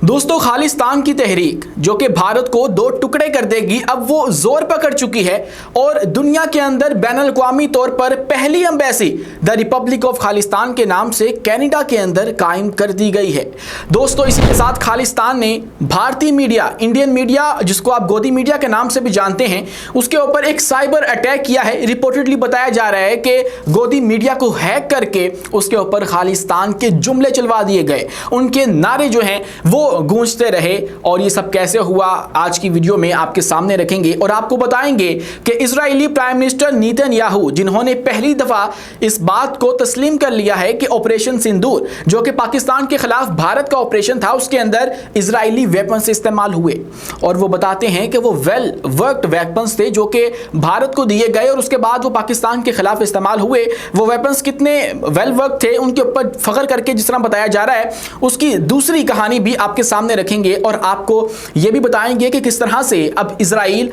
दोस्तों, खालिस्तान की तहरीक जो कि भारत को दो टुकड़े कर देगी, अब वो जोर पकड़ चुकी है और दुनिया के अंदर बैनुल-अक़वामी तौर पर पहली embassy the Republic of Khalistan के नाम से कनाडा के अंदर कायम कर दी गई है। दोस्तों, इसी के साथ खालिस्तान ने भारतीय मीडिया, इंडियन मीडिया जिसको आप गोदी मीडिया के नाम से भी जानते हैं, उसके ऊपर एक साइबर अटैक किया है। रिपोर्टेडली बताया जा रहा है कि गोदी मीडिया को हैक करके उसके ऊपर खालिस्तान के जुमले चलवा दिए गए, उनके नारे जो हैं वो गूंजते रहे। और ये सब कैसे हुआ आज की वीडियो में आपके सामने रखेंगे और आपको बताएंगे कि इजरायली प्राइम मिनिस्टर नेतन्याहू, जिन्होंने पहली दफा इस बात को तस्लीम कर लिया है कि ऑपरेशन सिंदूर जो कि पाकिस्तान के खिलाफ भारत का ऑपरेशन था, उसके अंदर इजरायली वेपन्स इस्तेमाल हुए और वो बताते हैं कि वो वेल वर्कड वेपन्स थे जो कि भारत को दिए गए और उसके बाद वो पाकिस्तान के खिलाफ इस्तेमाल हुए। वो वेपन्स कितने वेल वर्क थे उनके ऊपर फख्र करके जिस तरह बताया जा रहा है, उसकी दूसरी कहानी भी आपके सामने रखेंगे और आपको यह भी बताएंगे कि किस तरह से अब इजराइल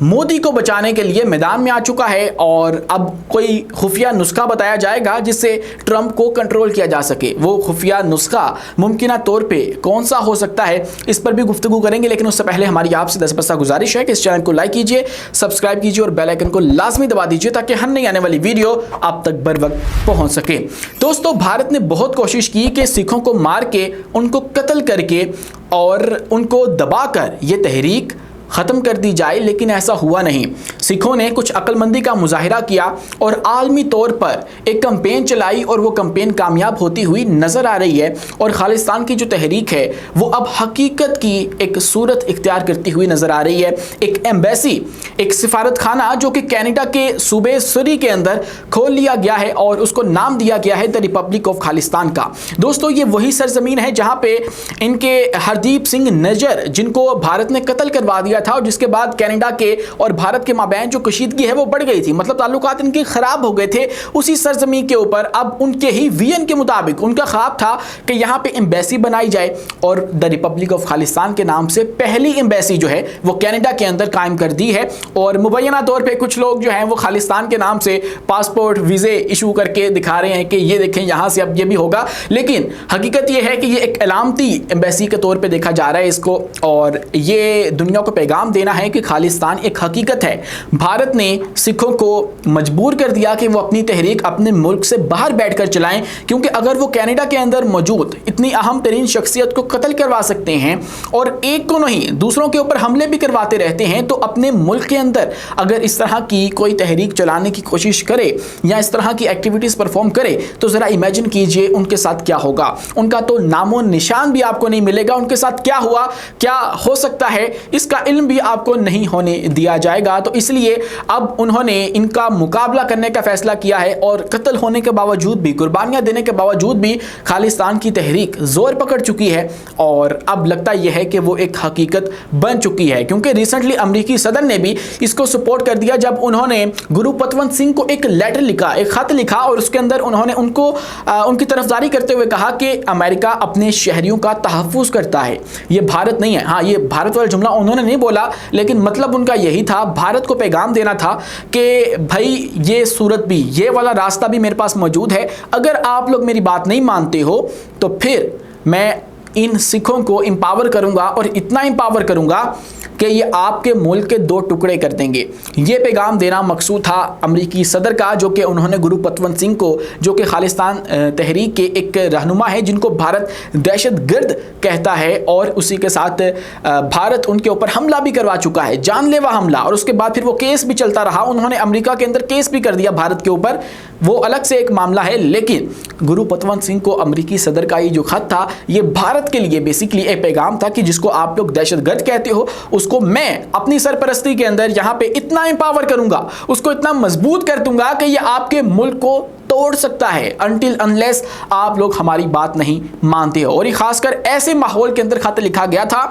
मोदी को बचाने के लिए मैदान में आ चुका है और अब कोई खुफिया नुस्खा बताया जाएगा जिससे ट्रंप को कंट्रोल किया जा सके। वो खुफिया नुस्खा मुमकिन तौर पे कौन सा हो सकता है, इस पर भी गुफ्तगू करेंगे। लेकिन उससे पहले हमारी आपसे 10 गुजारिश है कि इस चैनल को लाइक कीजिए, सब्सक्राइब कीजिए और बेल आइकन को लाजमी दबा दीजिए ताकि हर नई आने वाली वीडियो आप तक बर वक्त पहुंच सके। दोस्तों, भारत ने बहुत कोशिश की कि सिखों को मार के, उनको कत्ल करके और उनको दबाकर ये तहरीक ख़त्म कर दी जाए, लेकिन ऐसा हुआ नहीं। सिखों ने कुछ अक्लमंदी का मुजाहिरा किया और आलमी तौर पर एक कैंपेन चलाई और वो कैंपेन कामयाब होती हुई नज़र आ रही है और खालिस्तान की जो तहरीक है वो अब हकीकत की एक सूरत इख्तियार करती हुई नज़र आ रही है। एक एम्बेसी, एक सिफारत खाना जो कि कनाडा के सूबे सरी के अंदर खोल लिया गया है और उसको नाम दिया गया है द रिपब्लिक ऑफ खालिस्तान का। दोस्तों, ये वही सरजमीन है जहाँ पे इनके हरदीप सिंह नजर, जिनको भारत ने कत्ल करवा दिया था और जिसके बाद कनाडा के और भारत के माबैन जो कशीदगी है वो बढ़ गई थी, मतलब ताल्लुकात इनके खराब हो गए थे। उसी सरजमीन के ऊपर अब उनके ही विजन के मुताबिक उनका ख्वाब था कि यहाँ पे एम्बेसी बनाई जाए और द रिपब्लिक ऑफ खालिस्तान के नाम से पहली एम्बेसी जो है वो कनाडा के अंदर कायम कर दी है। और मुबैना तौर पर कुछ लोग जो हैं वो खालिस्तान के नाम से पासपोर्ट वीज़े इशू करके दिखा रहे हैं कि ये देखें यहाँ से अब ये भी होगा, लेकिन हकीकत ये है कि ये एक अलामती एम्बेसी के तौर पर देखा जा रहा है इसको और ये दुनिया को पैगाम देना है कि खालिस्तान एक हकीकत है। भारत ने सिखों को मजबूर कर दिया कि वो अपनी तहरीक अपने मुल्क से बाहर बैठकर चलाएं, क्योंकि अगर वो कनाडा के अंदर मौजूद इतनी अहम तरीन शख्सियत को कत्ल करवा सकते हैं और एक को नहीं दूसरों के ऊपर हमले भी करवाते रहते हैं, तो अपने मुल्क के अंदर अगर इस तरह की कोई तहरीक चलाने की कोशिश करे या इस तरह की एक्टिविटीज परफॉर्म करे तो जरा इमेजिन कीजिए उनके साथ क्या होगा। उनका तो नामो निशान भी आपको नहीं मिलेगा, उनके साथ क्या हुआ, क्या हो सकता है, इसका इल्म भी आपको नहीं होने दिया जाएगा। तो इसलिए अब उन्होंने इनका मुकाबला करने का फैसला किया है और कत्ल होने के बावजूद भी, कुर्बानियां देने के बावजूद भी खालिस्तान की तहरीक जोर पकड़ चुकी है और अब लगता यह है कि वो एक हकीकत बन चुकी है, क्योंकि रिसेंटली अमेरिकी सदर ने भी इसको सपोर्ट कर दिया जब उन्होंने गुरु पतवंत सिंह को एक लेटर लिखा, एक खत लिखा और उसके अंदर उन्होंने उनको उनकी तरफदारी करते हुए कहा कि अमेरिका अपने शहरियों का तहफ़्फ़ुज़ करता है। ये भारत नहीं है। हाँ, ये भारत वाला जुमला उन्होंने नहीं बोला, लेकिन मतलब उनका यही था, भारत को पैगाम देना था कि भाई ये सूरत भी, ये वाला रास्ता भी मेरे पास मौजूद है। अगर आप लोग मेरी बात नहीं मानते हो तो फिर मैं इन सिखों को एम्पावर करूंगा और इतना एम्पावर करूंगा कि ये आपके मुल्क के दो टुकड़े कर देंगे। ये पैगाम देना मकसूद था अमरीकी सदर का, जो कि उन्होंने गुरु पतवंत सिंह को, जो कि खालिस्तान तहरीक के एक रहनुमा है जिनको भारत दहशतगर्द कहता है और उसी के साथ भारत उनके ऊपर हमला भी करवा चुका है, जानलेवा हमला, और उसके बाद फिर वो केस भी चलता रहा। उन्होंने अमेरिका के अंदर केस भी कर दिया भारत के ऊपर, वो अलग से एक मामला है। लेकिन गुरु पतवंत सिंह को अमरीकी सदर का ये जो खत था, ये भारत के लिए बेसिकली एक पैगाम था कि जिसको आप लोग दहशतगर्द कहते हो उसको मैं अपनी सरपरस्ती के अंदर यहाँ पे इतना एम्पावर करूंगा, उसको इतना मजबूत कर दूंगा कि ये आपके मुल्क को तोड़ सकता है अनटिल अनलेस आप लोग हमारी बात नहीं मानते हो। और ये खासकर ऐसे माहौल के अंदर खत लिखा गया था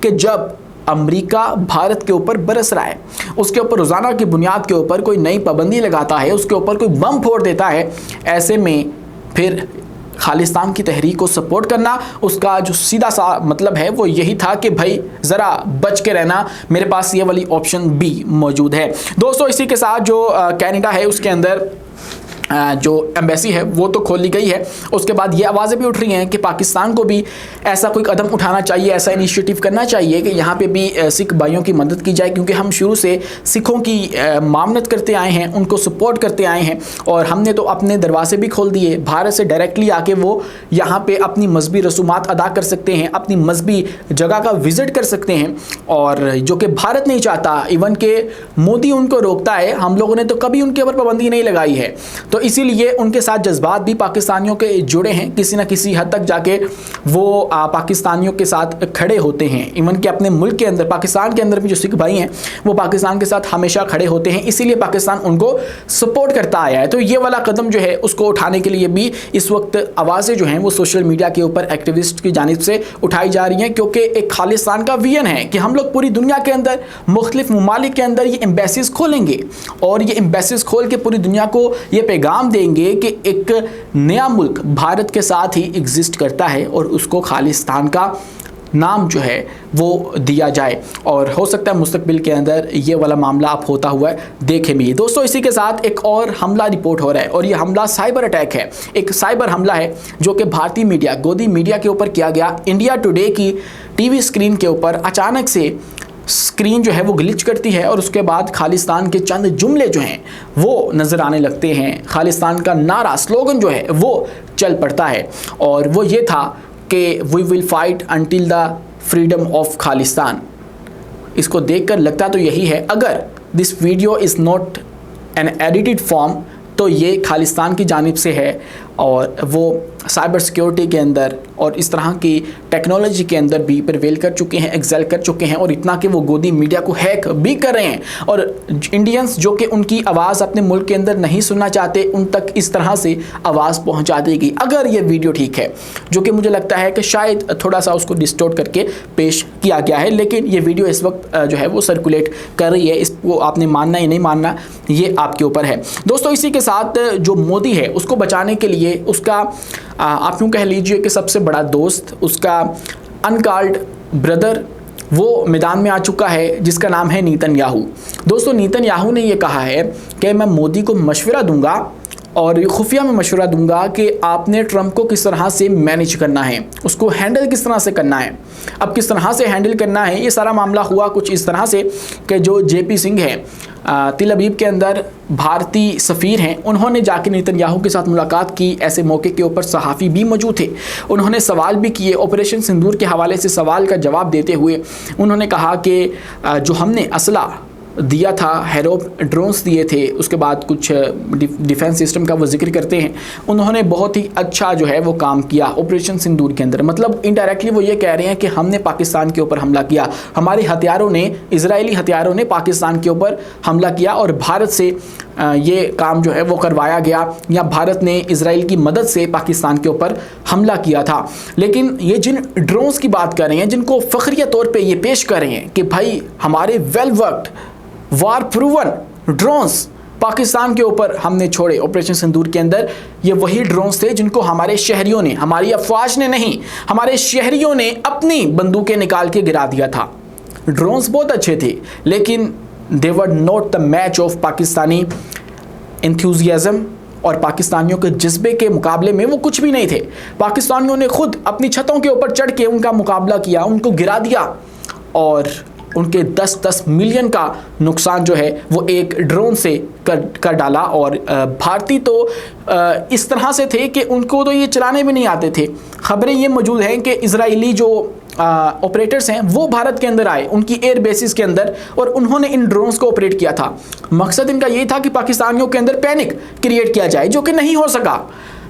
कि जब अमेरिका भारत के ऊपर बरस रहा है, उसके ऊपर रोज़ाना की बुनियाद के ऊपर कोई नई पाबंदी लगाता है, उसके ऊपर कोई बम फोड़ देता है, ऐसे में फिर खालिस्तान की तहरीक को सपोर्ट करना, उसका जो सीधा सा मतलब है वो यही था कि भाई ज़रा बच के रहना, मेरे पास ये वाली ऑप्शन भी मौजूद है। दोस्तों, इसी के साथ जो कनाडा है उसके अंदर जो एम्बेसी है वो तो खोली गई है, उसके बाद ये आवाज़ें भी उठ रही हैं कि पाकिस्तान को भी ऐसा कोई कदम उठाना चाहिए, ऐसा इनिशिएटिव करना चाहिए कि यहाँ पे भी सिख भाइयों की मदद की जाए, क्योंकि हम शुरू से सिखों की मामनत करते आए हैं, उनको सपोर्ट करते आए हैं और हमने तो अपने दरवाजे भी खोल दिए। भारत से डायरेक्टली आके वो यहाँ पर अपनी मजहबी रसूमात अदा कर सकते हैं, अपनी मजहबी जगह का विज़िट कर सकते हैं, और जो कि भारत नहीं चाहता। इवन के मोदी उनको रोकता है, हम लोगों ने तो कभी उनके ऊपर पाबंदी नहीं लगाई है। तो इसीलिए उनके साथ जज्बात भी पाकिस्तानियों के जुड़े हैं, किसी ना किसी हद तक जाके वो पाकिस्तानियों के साथ खड़े होते हैं। इवन कि अपने मुल्क के अंदर, पाकिस्तान के अंदर भी जो सिख भाई हैं वो पाकिस्तान के साथ हमेशा खड़े होते हैं, इसीलिए पाकिस्तान उनको सपोर्ट करता आया है। तो ये वाला कदम जो है उसको उठाने के लिए भी इस वक्त आवाज़ें जो हैं वो सोशल मीडिया के ऊपर एक्टिविस्ट की जानिब से उठाई जा रही हैं, क्योंकि एक खालिस्तान का विजन है कि हम लोग पूरी दुनिया के अंदर मुख्तलिफ ममालिक के अंदर ये एम्बेसीज खोलेंगे और ये एम्बेसीज खोल के पूरी दुनिया को ये पैगाम देंगे कि एक नया मुल्क भारत के साथ ही एग्जिस्ट करता है और उसको खालिस्तान का नाम जो है वो दिया जाए, और हो सकता है मुस्तकबिल के अंदर ये वाला मामला आप होता हुआ देखें भी। दोस्तों, इसी के साथ एक और हमला रिपोर्ट हो रहा है और ये हमला साइबर अटैक है, एक साइबर हमला है जो कि भारतीय मीडिया, गोदी मीडिया के ऊपर किया गया। इंडिया टुडे की टीवी स्क्रीन के ऊपर अचानक से स्क्रीन जो है वो ग्लिच करती है और उसके बाद खालिस्तान के चंद जुमले जो हैं वो नज़र आने लगते हैं। खालिस्तान का नारा, स्लोगन जो है वो चल पड़ता है और वो ये था कि we will fight until the freedom of Khalistan. इसको देखकर लगता तो यही है, अगर this video is not an edited form तो ये खालिस्तान की जानिब से है और वो साइबर सिक्योरिटी के अंदर और इस तरह की टेक्नोलॉजी के अंदर भी प्रिवेल कर चुके हैं, एक्सेल कर चुके हैं, और इतना कि वो गोदी मीडिया को हैक भी कर रहे हैं। और इंडियंस जो कि उनकी आवाज़ अपने मुल्क के अंदर नहीं सुनना चाहते, उन तक इस तरह से आवाज़ पहुंचा देगी अगर ये वीडियो ठीक है, जो कि मुझे लगता है कि शायद थोड़ा सा उसको डिस्टोर्ट करके पेश किया गया है। लेकिन ये वीडियो इस वक्त जो है वो सर्कुलेट कर रही है, इसको आपने मानना या नहीं मानना ये आपके ऊपर है। दोस्तों, इसी के साथ जो मोदी है उसको बचाने के लिए उसका आप यूँ कह लीजिए कि सबसे बड़ा दोस्त, उसका अनकॉल्ड ब्रदर वो मैदान में आ चुका है, जिसका नाम है नेतन्याहू। दोस्तों, नेतन्याहू ने ये कहा है कि मैं मोदी को मशवरा दूंगा और खुफिया में मशवरा दूंगा कि आपने ट्रंप को किस तरह से मैनेज करना है, उसको हैंडल किस तरह से करना है। अब किस तरह से हैंडल करना है, ये सारा मामला हुआ कुछ इस तरह से कि जो जेपी सिंह है तिल अबीब के अंदर भारतीय सफ़ीर हैं, उन्होंने जाके नेतन्याहू के साथ मुलाकात की। ऐसे मौके के ऊपर सहाफ़ी भी मौजूद थे, उन्होंने सवाल भी किए। ऑपरेशन सिंदूर के हवाले से सवाल का जवाब देते हुए उन्होंने कहा कि जो हमने असला दिया था, हैरोप ड्रोन्स दिए थे, उसके बाद कुछ डिफेंस सिस्टम का वो जिक्र करते हैं, उन्होंने बहुत ही अच्छा जो है वो काम किया ऑपरेशन सिंदूर के अंदर। मतलब इनडायरेक्टली वो ये कह रहे हैं कि हमने पाकिस्तान के ऊपर हमला किया, हमारे हथियारों ने, इजरायली हथियारों ने पाकिस्तान के ऊपर हमला किया और भारत से ये काम जो है वो करवाया गया, या भारत ने इजराइल की मदद से पाकिस्तान के ऊपर हमला किया था। लेकिन ये जिन ड्रोन्स की बात कर रहे हैं, जिनको फ़ख्रिया तौर पे ये पेश कर रहे हैं कि भाई हमारे वेल वर्कड वार प्रूवन ड्रोन्स पाकिस्तान के ऊपर हमने छोड़े ऑपरेशन सिंदूर के अंदर, ये वही ड्रोन्स थे जिनको हमारे शहरियों ने, हमारी अफवाज ने नहीं, हमारे शहरियों ने अपनी बंदूकें निकाल के गिरा दिया था। ड्रोन्स बहुत अच्छे थे, लेकिन they were not the match of Pakistani enthusiasm, और पाकिस्तानियों के जज्बे के मुकाबले में वो कुछ भी नहीं थे। पाकिस्तानियों ने खुद अपनी छतों के ऊपर चढ़ के उनका मुकाबला किया, उनको गिरा दिया और उनके 10-10 मिलियन का नुकसान जो है वो एक ड्रोन से कर डाला। और भारतीय तो इस तरह से थे कि उनको तो ये चलाने भी नहीं आते थे। खबरें ये मौजूद हैं कि इजरायली जो ऑपरेटर्स हैं वो भारत के अंदर आए, उनकी एयर बेसिस के अंदर, और उन्होंने इन ड्रोन्स को ऑपरेट किया था। मकसद इनका ये था कि पाकिस्तानियों के अंदर पैनिक क्रिएट किया जाए, जो कि नहीं हो सका,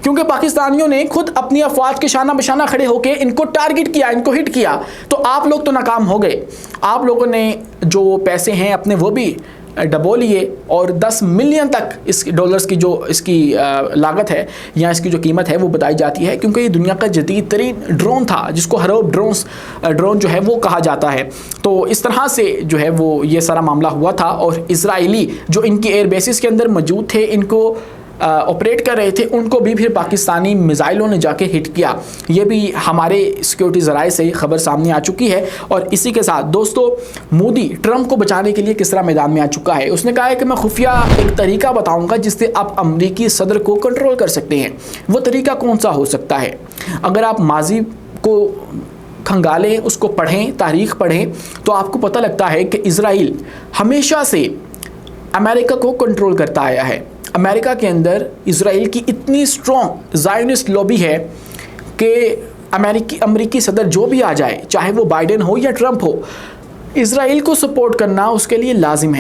क्योंकि पाकिस्तानियों ने खुद अपनी अफवाज के शाना बशाना खड़े होकर इनको टारगेट किया, इनको हिट किया। तो आप लोग तो नाकाम हो गए, आप लोगों ने जो पैसे हैं अपने वो भी डबो लिए, और 10 मिलियन तक इस डॉलर्स की जो इसकी लागत है या इसकी जो कीमत है वो बताई जाती है, क्योंकि ये दुनिया का जदीद तरीन ड्रोन था जिसको हैरोप ड्रोन जो है वो कहा जाता है। तो इस तरह से जो है वो ये सारा मामला हुआ था, और इजरायली जो इनकी एयर बेसिस के अंदर मौजूद थे, इनको ऑपरेट कर रहे थे उनको भी फिर पाकिस्तानी मिसाइलों ने जाके हिट किया। ये भी हमारे सिक्योरिटी ज़राए से खबर सामने आ चुकी है। और इसी के साथ दोस्तों, मोदी ट्रंप को बचाने के लिए किस तरह मैदान में आ चुका है। उसने कहा है कि मैं खुफिया एक तरीका बताऊंगा जिससे आप अमेरिकी सदर को कंट्रोल कर सकते हैं। वो तरीका कौन सा हो सकता है? अगर आप माजी को खंगालें, उसको पढ़ें, तारीख पढ़ें, तो आपको पता लगता है कि इजराइल हमेशा से अमेरिका को कंट्रोल करता आया है। अमेरिका के अंदर इजराइल की इतनी स्ट्रॉन्ग ज़ायोनिस्ट लॉबी है कि अमेरिकी सदर जो भी आ जाए, चाहे वो बाइडेन हो या ट्रंप हो, इजराइल को सपोर्ट करना उसके लिए लाजिम है।